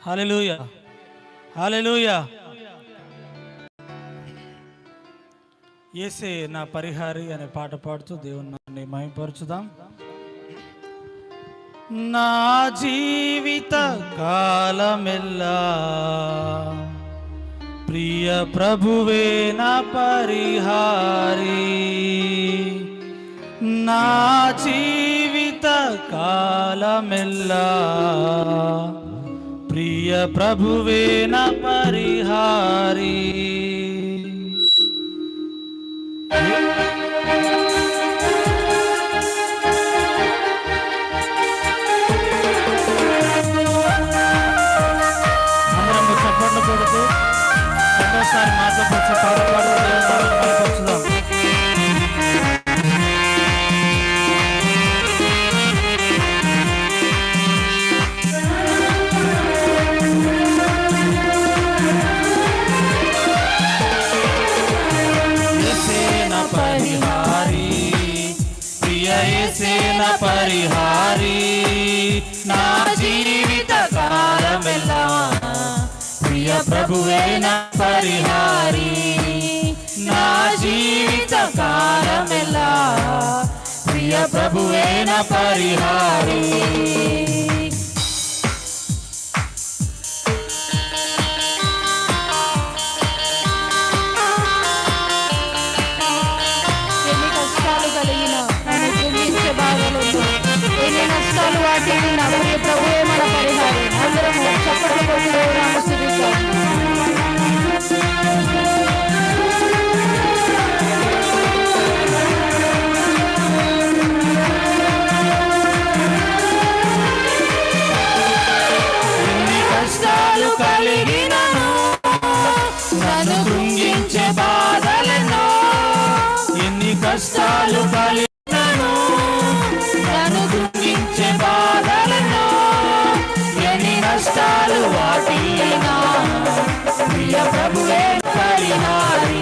హల్లెలూయా, హల్లెలూయా. యేసే నా పరిహారి అనే పాట పాడుతూ దేవుని మహిమపరచుదాం. నా జీవిత కాలమెల్లా ప్రియ ప్రభువే నా పరిహారి. నా జీవిత కాలమెల్లా ప్రియ ప్రభువే నా పరిహారి. అందరం చప్పట్లు కొడుతూ రెండోసారి మాట్లాడుతూ పాట పాడుతూ పరిహారి. నా జీవిత కాలమెల్లా ప్రియ ప్రభువే నా పరిహారి. నా జీవిత కాలమెల్లా ప్రియ ప్రభువే నా పరిహారి. ఎన్ని నష్టాలు వాటిని నా ప్రియ ప్రభువే మన పరిహారి. అందరము చప్పట్లు కొట్టి దేవుని స్తుతిద్దాం. ఎన్ని కష్టాలు కలిగినను నన్ను కృంగించే బాధలను, ఎన్ని కష్టాలు కలిగినను నన్ను కృంగించే బాధలను, ఎన్ని నష్టాలు వాటిల్లినా ప్రియ ప్రభువే పరిహారి.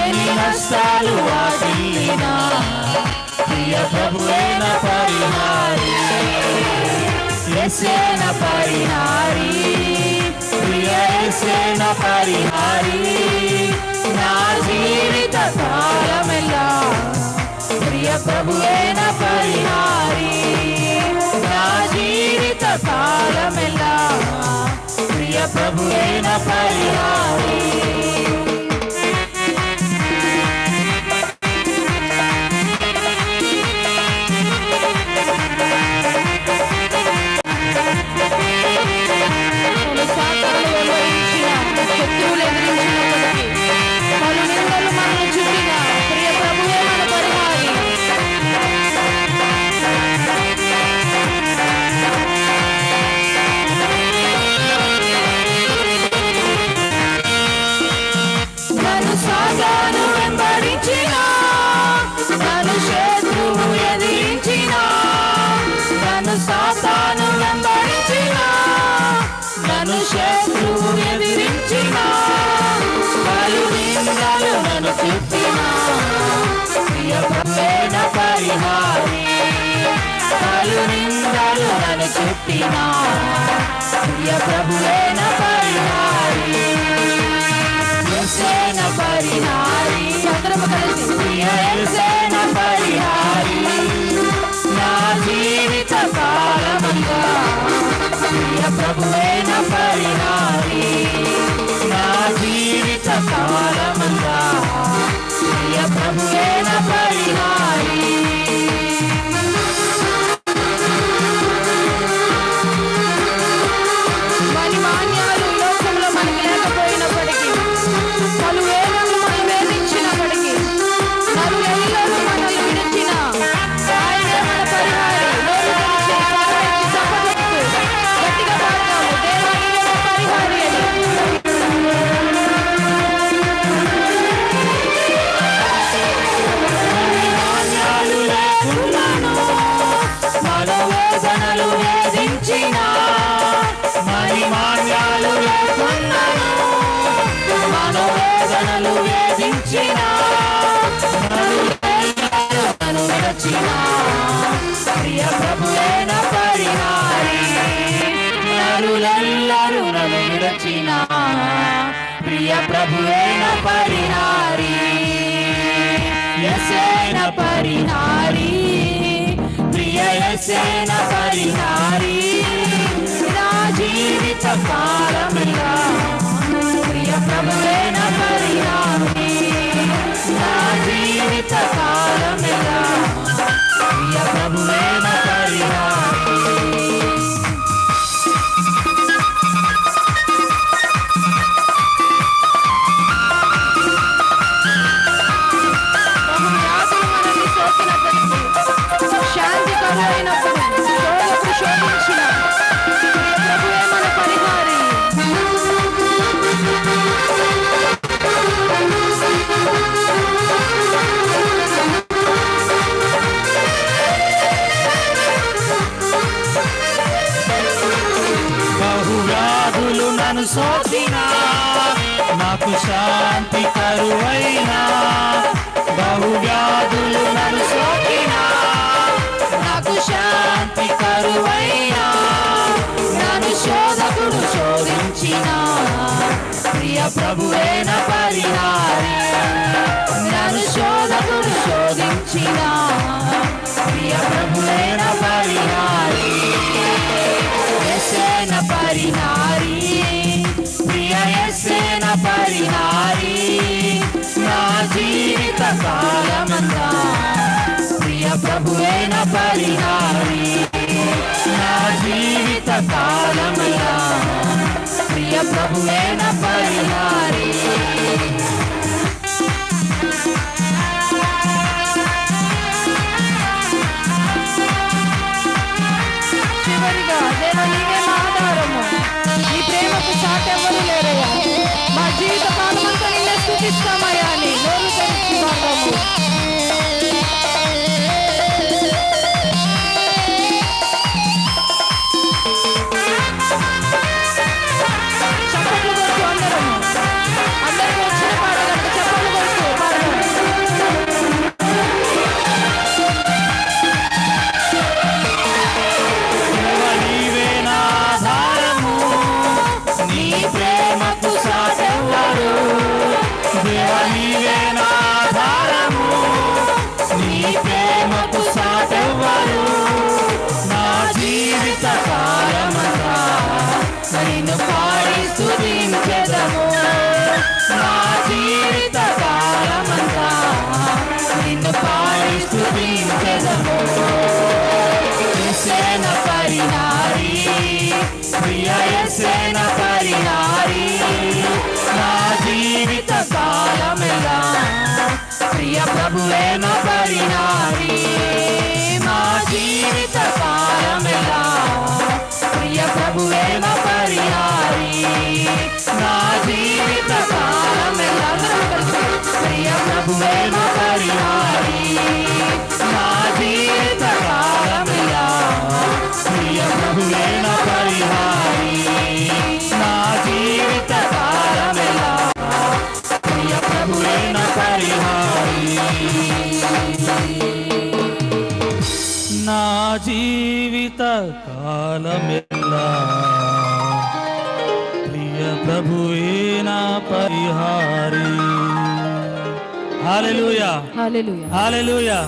ఎన్ని నష్టాలు వాటిల్లినా ప్రియ ప్రభువే నా పరిహారి. యేసే నా పరిహారి, ప్రియ యేసే నా పరిహారి. నా జీవిత కాలమెల్లా ప్రియ ప్రభువే నా పరిహారి. నా జీవిత కాలమెల్లా ప్రియ ప్రభువే నా పరిహారి. శత్రువులు ఎదిరించినప్పటికీ పలు నిందలు మనల్ని చుట్టిన ప్రియ ప్రభువే మన పరిహారి. నన్ను సాతాను వెంబడించిన, నన్ను శత్రువు ఎదిరించిన, నన్ను సాతాను వెంబడించిన, నన్ను శత్రువు ఎదిరించిన, పలు నిందలు నన్ను చుట్టిన ప్రియ ప్రభువే నా పరిహారి. పలు నిందలు నన్ను చుట్టిన ప్రియ ప్రభువే నా పరిహారి. యేసే నా పరిహారి. అందరము కలిసి ప్రియ యేసే నా పరిహారి. నా జీవిత కాలమంతా ప్రియ ప్రభువే నా పరిహారి. నా జీవిత కాలమంతా ప్రియ ప్రభువే నా పరిహారి. వారి మాన్యాలు ఈ లోకంలో మనకి లేకపోయినప్పటికీ, పలు వేదనలు మనం వేధించినప్పటికీ, నలులెల్లోనూ మనల్ని విడిచిన ఆయనే మన పరిహారి. నోరు తెరిచి స్వరమెత్తి చప్పట్లు గట్టిగా పాడతాము, దేవా నీవే నా పరిహారి అని. మాన్యాలు లేకున్నాను, మనోవేదనలు వేధించిన, మరి మాన్యాలు లేకున్నాను, మనోవేదనలు వేధించిన, నన్ను విడచిన ప్రియ ప్రభువే నా పరిహారి. నరులెల్ల వచ్చిన ప్రియ ప్రభువేన పరిహారి, యేసేన పరిహారి, ప్రియ యేసేన పరిహారి, నా జీవిత కాలమిలా ప్రియ ప్రభువేన పరిహారి, నా జీవిత కాలమిలా ప్రియ ప్రభువేన పరిహారి. శాంతి కరువైనప్పుడు శోధకుడు శోధించిన ప్రభువే మన పరిహారి. బహువ్యాధులు నన్ను సోకినా నాకు శాంతి కరువైనా, బహువ్యాధులు నన్ను సోకినా నాకు శాంతి కరువైనా, నన్ను శోధకుడు శోధించిన ప్రియ ప్రభువేన పరిహారి, నన్ను శోధకుడు శోధించిన ప్రియ ప్రభువేన పరిహారి, యేసేన పరిహారి, ప్రియ యేసేన పరిహారి, నా జీవిత కాలమంతా ప్రియ ప్రభువేన పరిహారి, నా జీవిత కాలమంతా ప్రియ ప్రభువేన పరిహారి. చివరిగా దేవా నీవే మా ఆధారము, నీ ప్రేమకు సాటెవ్వరు లేరయ్యా, మా జీవిత కాలమంతా నిన్నే స్తుతిస్తామయ్యా అని నోరు తెరిచి పాడము. చప్పట్లు కొడుతూ అందరము, అందరికీ వచ్చిన పాటలంటే చప్పట్లు కొడుతూ పాడము. దేవా నీవే నా ఆధారము, నీ ప్రేమకు సాటెవ్వరు, దేవా నీవే నా ఆధారము, నీ ప్రేమకు సాటెవ్వరు, నా జీవిత కాలమంతా నిన్ను పాడి స్తుతించెదము, నా జీవిత కాలమంతా నిన్ను పాడి స్తుతించెదము. యేసేన పరిహారి, ప్రియ యేసేన పరిహారి, నా జీవిత కాలమెల్లా ప్రియ ప్రభువేన పరిహారి, నా జీవిత కాలమెల్లా ప్రియ ప్రభువేన పరిహారి, నా జీవిత కాలమెల్లా ప్రియ ప్రభువేన పరిహారి, నా జీవిత కాలమెల్లా ప్రియ ప్రభువేన పరిహారి, నా జీవిత కాలమెల్లా ప్రియ ప్రభువేన పరిహారి. నా జీవిత కాలమెల్లా ప్రియ ప్రభువే నా పరిహారి. హల్లెలూయా, హల్లెలూయా. హల్లెలూయా.